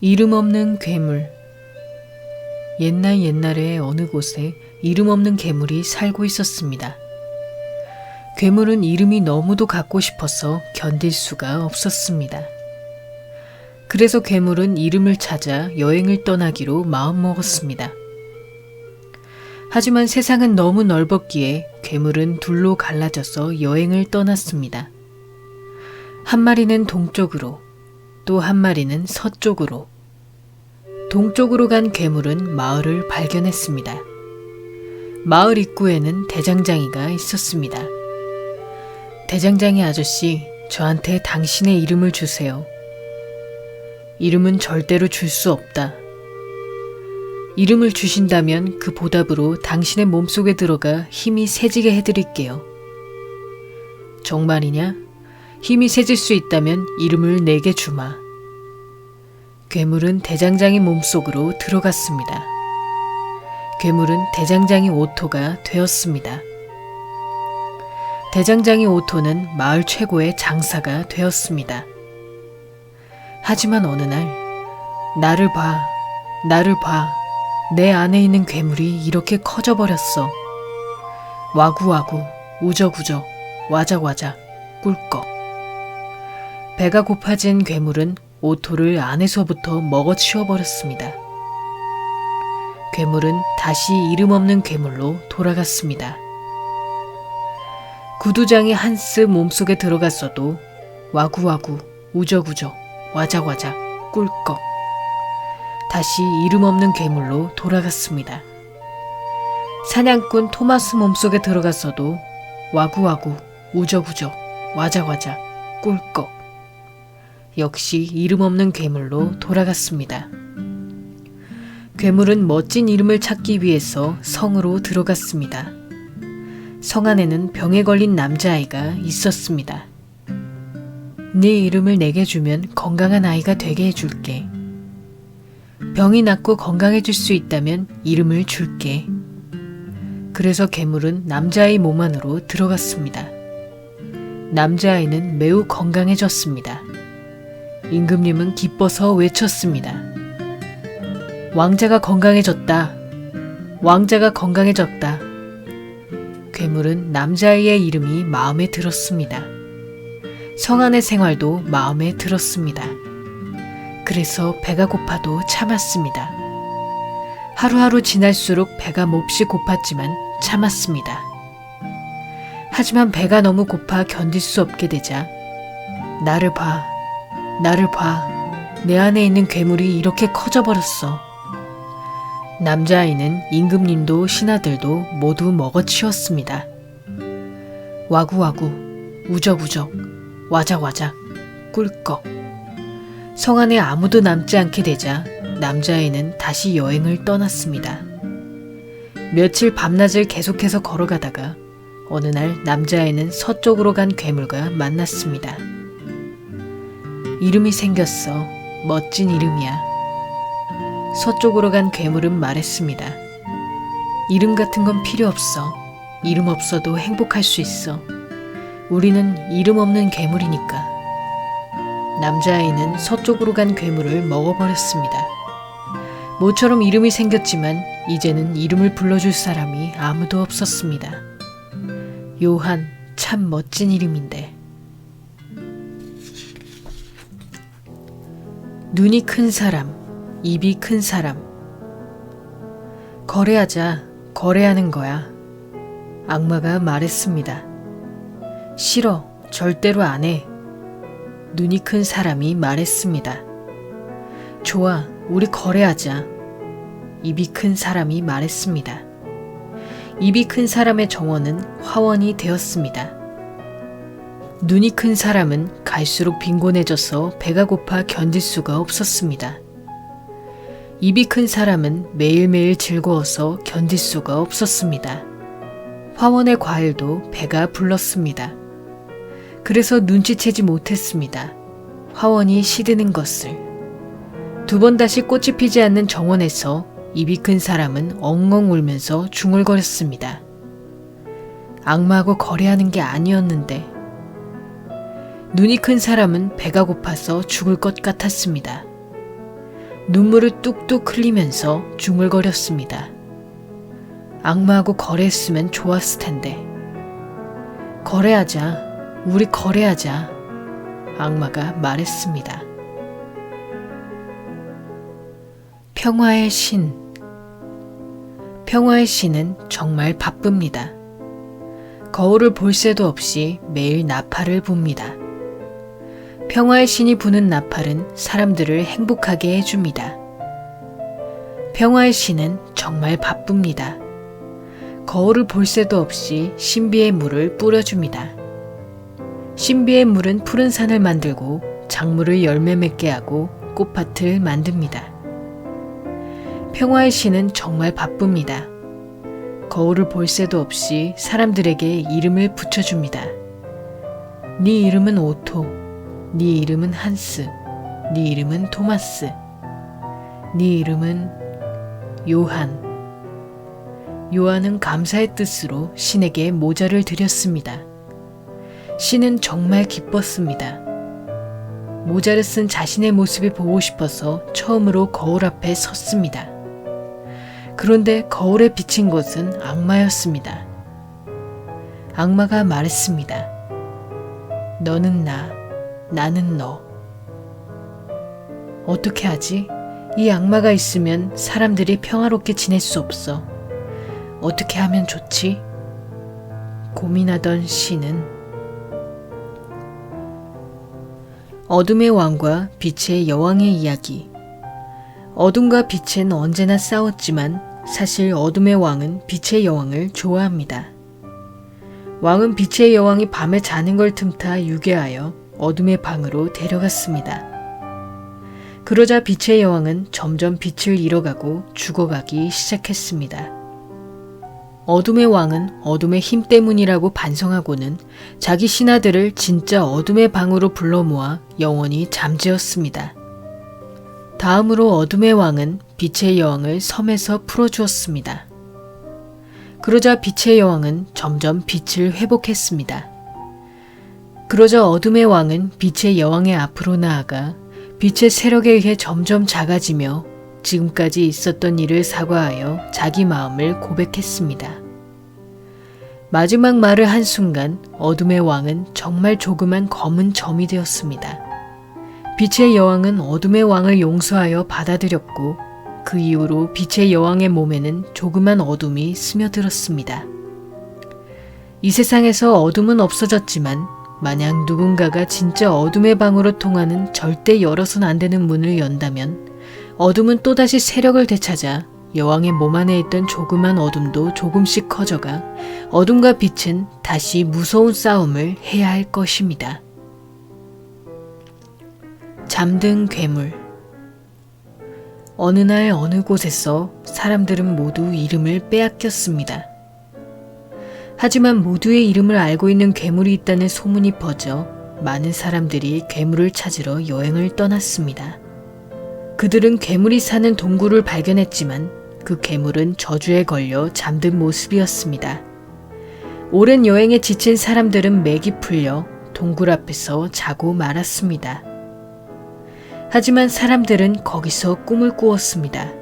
이름 없는 괴물. 옛날 옛날에 어느 곳에 이름 없는 괴물이 살고 있었습니다. 괴물은 이름이 너무도 갖고 싶어서 견딜 수가 없었습니다. 그래서 괴물은 이름을 찾아 여행을 떠나기로 마음먹었습니다. 하지만 세상은 너무 넓었기에 괴물은 둘로 갈라져서 여행을 떠났습니다. 한 마리는 동쪽으로, 또 한 마리는 서쪽으로. 동쪽으로 간 괴물은 마을을 발견했습니다. 마을 입구에는 대장장이가 있었습니다. 대장장이 아저씨, 저한테 당신의 이름을 주세요. 이름은 절대로 줄 수 없다. 이름을 주신다면 그 보답으로 당신의 몸속에 들어가 힘이 세지게 해드릴게요. 정말이냐? 힘이 세질 수 있다면 이름을 내게 주마. 괴물은 대장장이 몸속으로 들어갔습니다. 괴물은 대장장이 오토가 되었습니다. 대장장이 오토는 마을 최고의 장사가 되었습니다. 하지만 어느 날, 나를 봐, 나를 봐. 내 안에 있는 괴물이 이렇게 커져버렸어. 와구와구, 우적우적, 와작와작, 꿀꺽. 배가 고파진 괴물은 오토를 안에서부터 먹어치워버렸습니다. 괴물은 다시 이름 없는 괴물로 돌아갔습니다. 구두장이 한스 몸속에 들어갔어도 와구와구, 우적우적, 와작와작, 꿀꺽. 다시 이름 없는 괴물로 돌아갔습니다. 사냥꾼 토마스 몸속에 들어갔어도 와구와구, 우적우적, 와작와작, 꿀꺽. 역시 이름 없는 괴물로 돌아갔습니다. 괴물은 멋진 이름을 찾기 위해서 성으로 들어갔습니다. 성 안에는 병에 걸린 남자아이가 있었습니다. 네 이름을 내게 주면 건강한 아이가 되게 해줄게. 병이 낫고 건강해질 수 있다면 이름을 줄게. 그래서 괴물은 남자아이 몸 안으로 들어갔습니다. 남자아이는 매우 건강해졌습니다. 임금님은 기뻐서 외쳤습니다. 왕자가 건강해졌다. 왕자가 건강해졌다. 괴물은 남자아이의 이름이 마음에 들었습니다. 성 안의 생활도 마음에 들었습니다. 그래서 배가 고파도 참았습니다. 하루하루 지날수록 배가 몹시 고팠지만 참았습니다. 하지만 배가 너무 고파 견딜 수 없게 되자 나를 봐, 나를 봐. 내 안에 있는 괴물이 이렇게 커져버렸어. 남자아이는 임금님도 신하들도 모두 먹어치웠습니다. 와구와구, 우적우적, 와작와작, 꿀꺽. 성 안에 아무도 남지 않게 되자 남자아이는 다시 여행을 떠났습니다. 며칠 밤낮을 계속해서 걸어가다가 어느 날 남자아이는 서쪽으로 간 괴물과 만났습니다. 이름이 생겼어. 멋진 이름이야. 서쪽으로 간 괴물은 말했습니다. 이름 같은 건 필요 없어. 이름 없어도 행복할 수 있어. 우리는 이름 없는 괴물이니까. 남자아이는 서쪽으로 간 괴물을 먹어버렸습니다. 모처럼 이름이 생겼지만 이제는 이름을 불러줄 사람이 아무도 없었습니다. 요한, 참 멋진 이름인데. 눈이 큰 사람, 입이 큰 사람. 거래하자, 거래하는 거야. 악마가 말했습니다. 싫어, 절대로 안 해. 눈이 큰 사람이 말했습니다. 좋아, 우리 거래하자. 입이 큰 사람이 말했습니다. 입이 큰 사람의 정원은 화원이 되었습니다. 눈이 큰 사람은 갈수록 빈곤해져서 배가 고파 견딜 수가 없었습니다. 입이 큰 사람은 매일매일 즐거워서 견딜 수가 없었습니다. 화원의 과일도 배가 불렀습니다. 그래서 눈치채지 못했습니다. 화원이 시드는 것을. 두 번 다시 꽃이 피지 않는 정원에서 입이 큰 사람은 엉엉 울면서 중얼거렸습니다. 악마하고 거래하는 게 아니었는데. 눈이 큰 사람은 배가 고파서 죽을 것 같았습니다. 눈물을 뚝뚝 흘리면서 중얼거렸습니다. 악마하고 거래했으면 좋았을 텐데. 거래하자. 우리 거래하자. 악마가 말했습니다. 평화의 신. 평화의 신은 정말 바쁩니다. 거울을 볼 새도 없이 매일 나팔을 붑니다. 평화의 신이 부는 나팔은 사람들을 행복하게 해줍니다. 평화의 신은 정말 바쁩니다. 거울을 볼 새도 없이 신비의 물을 뿌려줍니다. 신비의 물은 푸른 산을 만들고 작물을 열매 맺게 하고 꽃밭을 만듭니다. 평화의 신은 정말 바쁩니다. 거울을 볼 새도 없이 사람들에게 이름을 붙여줍니다. 네 이름은 오토, 네 이름은 한스, 네 이름은 토마스, 네 이름은 요한. 요한은 감사의 뜻으로 신에게 모자를 드렸습니다. 신은 정말 기뻤습니다. 모자를 쓴 자신의 모습이 보고 싶어서 처음으로 거울 앞에 섰습니다. 그런데 거울에 비친 것은 악마였습니다. 악마가 말했습니다. 너는 나, 나는 너. 어떻게 하지? 이 악마가 있으면 사람들이 평화롭게 지낼 수 없어. 어떻게 하면 좋지? 고민하던 신은 어둠의 왕과 빛의 여왕의 이야기. 어둠과 빛은 언제나 싸웠지만 사실 어둠의 왕은 빛의 여왕을 좋아합니다. 왕은 빛의 여왕이 밤에 자는 걸 틈타 유괴하여 어둠의 방으로 데려갔습니다. 그러자 빛의 여왕은 점점 빛을 잃어가고 죽어가기 시작했습니다. 어둠의 왕은 어둠의 힘 때문이라고 반성하고는 자기 신하들을 진짜 어둠의 방으로 불러 모아 영원히 잠재웠습니다. 다음으로 어둠의 왕은 빛의 여왕을 섬에서 풀어주었습니다. 그러자 빛의 여왕은 점점 빛을 회복했습니다. 그러자 어둠의 왕은 빛의 여왕의 앞으로 나아가 빛의 세력에 의해 점점 작아지며 지금까지 있었던 일을 사과하여 자기 마음을 고백했습니다. 마지막 말을 한 순간 어둠의 왕은 정말 조그만 검은 점이 되었습니다. 빛의 여왕은 어둠의 왕을 용서하여 받아들였고 그 이후로 빛의 여왕의 몸에는 조그만 어둠이 스며들었습니다. 이 세상에서 어둠은 없어졌지만 만약 누군가가 진짜 어둠의 방으로 통하는 절대 열어선 안 되는 문을 연다면 어둠은 또다시 세력을 되찾아 여왕의 몸 안에 있던 조그만 어둠도 조금씩 커져가 어둠과 빛은 다시 무서운 싸움을 해야 할 것입니다. 잠든 괴물. 어느 날 어느 곳에서 사람들은 모두 이름을 빼앗겼습니다. 하지만 모두의 이름을 알고 있는 괴물이 있다는 소문이 퍼져 많은 사람들이 괴물을 찾으러 여행을 떠났습니다. 그들은 괴물이 사는 동굴을 발견했지만 그 괴물은 저주에 걸려 잠든 모습이었습니다. 오랜 여행에 지친 사람들은 맥이 풀려 동굴 앞에서 자고 말았습니다. 하지만 사람들은 거기서 꿈을 꾸었습니다.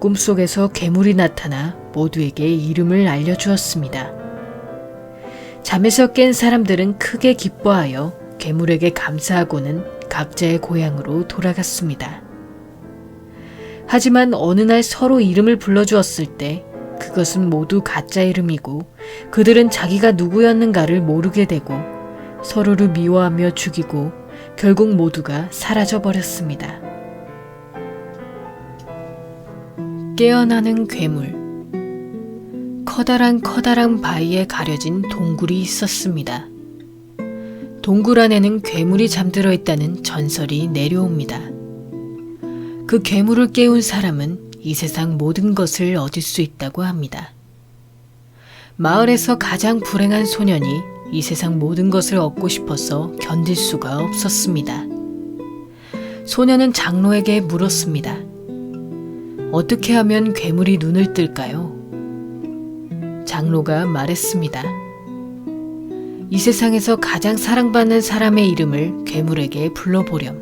꿈속에서 괴물이 나타나 모두에게 이름을 알려주었습니다. 잠에서 깬 사람들은 크게 기뻐하여 괴물에게 감사하고는 각자의 고향으로 돌아갔습니다. 하지만 어느 날 서로 이름을 불러주었을 때 그것은 모두 가짜 이름이고 그들은 자기가 누구였는가를 모르게 되고 서로를 미워하며 죽이고 결국 모두가 사라져버렸습니다. 깨어나는 괴물. 커다란 바위에 가려진 동굴이 있었습니다. 동굴 안에는 괴물이 잠들어 있다는 전설이 내려옵니다. 그 괴물을 깨운 사람은 이 세상 모든 것을 얻을 수 있다고 합니다. 마을에서 가장 불행한 소년이 이 세상 모든 것을 얻고 싶어서 견딜 수가 없었습니다. 소년은 장로에게 물었습니다. 어떻게 하면 괴물이 눈을 뜰까요? 장로가 말했습니다. 이 세상에서 가장 사랑받는 사람의 이름을 괴물에게 불러보렴.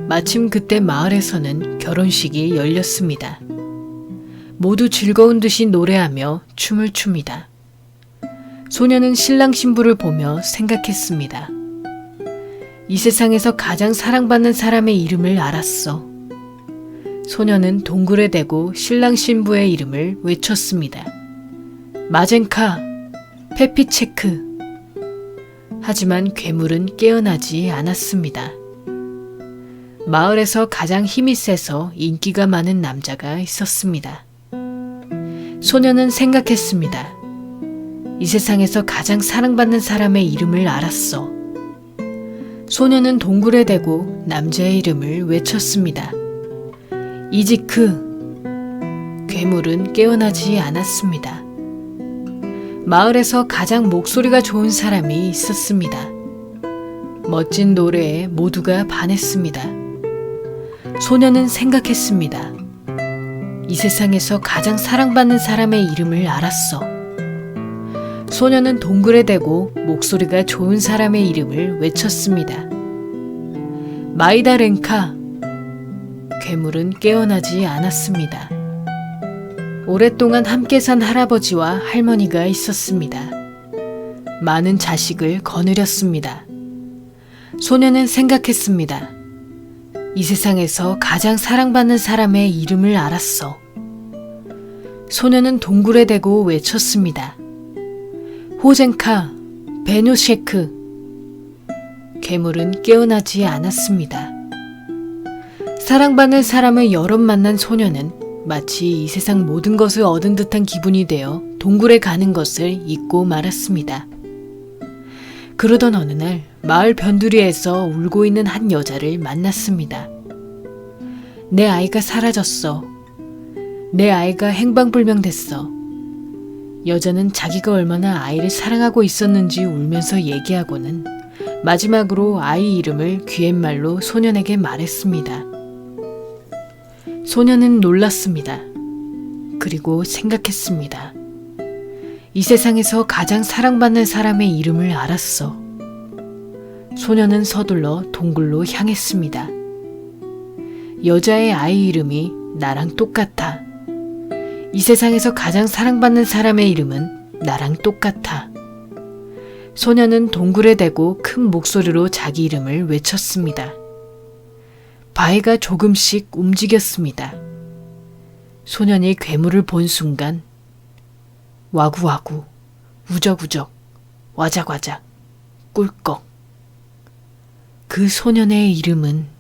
마침 그때 마을에서는 결혼식이 열렸습니다. 모두 즐거운 듯이 노래하며 춤을 춥니다. 소녀는 신랑 신부를 보며 생각했습니다. 이 세상에서 가장 사랑받는 사람의 이름을 알았어. 소녀는 동굴에 대고 신랑 신부의 이름을 외쳤습니다. 마젠카, 페피체크. 하지만 괴물은 깨어나지 않았습니다. 마을에서 가장 힘이 세서 인기가 많은 남자가 있었습니다. 소녀는 생각했습니다. 이 세상에서 가장 사랑받는 사람의 이름을 알았어. 소녀는 동굴에 대고 남자의 이름을 외쳤습니다. 이지크. 괴물은 깨어나지 않았습니다. 마을에서 가장 목소리가 좋은 사람이 있었습니다. 멋진 노래에 모두가 반했습니다. 소녀는 생각했습니다. 이 세상에서 가장 사랑받는 사람의 이름을 알았어. 소녀는 동굴에 대고 목소리가 좋은 사람의 이름을 외쳤습니다. 마이다렌카. 괴물은 깨어나지 않았습니다. 오랫동안 함께 산 할아버지와 할머니가 있었습니다. 많은 자식을 거느렸습니다. 소녀는 생각했습니다. 이 세상에서 가장 사랑받는 사람의 이름을 알았어. 소녀는 동굴에 대고 외쳤습니다. 호젠카, 베노셰크. 괴물은 깨어나지 않았습니다. 사랑받는 사람을 여럿 만난 소녀는 마치 이 세상 모든 것을 얻은 듯한 기분이 되어 동굴에 가는 것을 잊고 말았습니다. 그러던 어느 날 마을 변두리에서 울고 있는 한 여자를 만났습니다. 내 아이가 사라졌어. 내 아이가 행방불명됐어. 여자는 자기가 얼마나 아이를 사랑하고 있었는지 울면서 얘기하고는 마지막으로 아이 이름을 귀갯말로 소년에게 말했습니다. 소년은 놀랐습니다. 그리고 생각했습니다. 이 세상에서 가장 사랑받는 사람의 이름을 알았어. 소년은 서둘러 동굴로 향했습니다. 여자의 아이 이름이 나랑 똑같아. 이 세상에서 가장 사랑받는 사람의 이름은 나랑 똑같아. 소년은 동굴에 대고 큰 목소리로 자기 이름을 외쳤습니다. 바위가 조금씩 움직였습니다. 소년이 괴물을 본 순간 와구와구, 우적우적, 와작와작, 꿀꺽. 그 소년의 이름은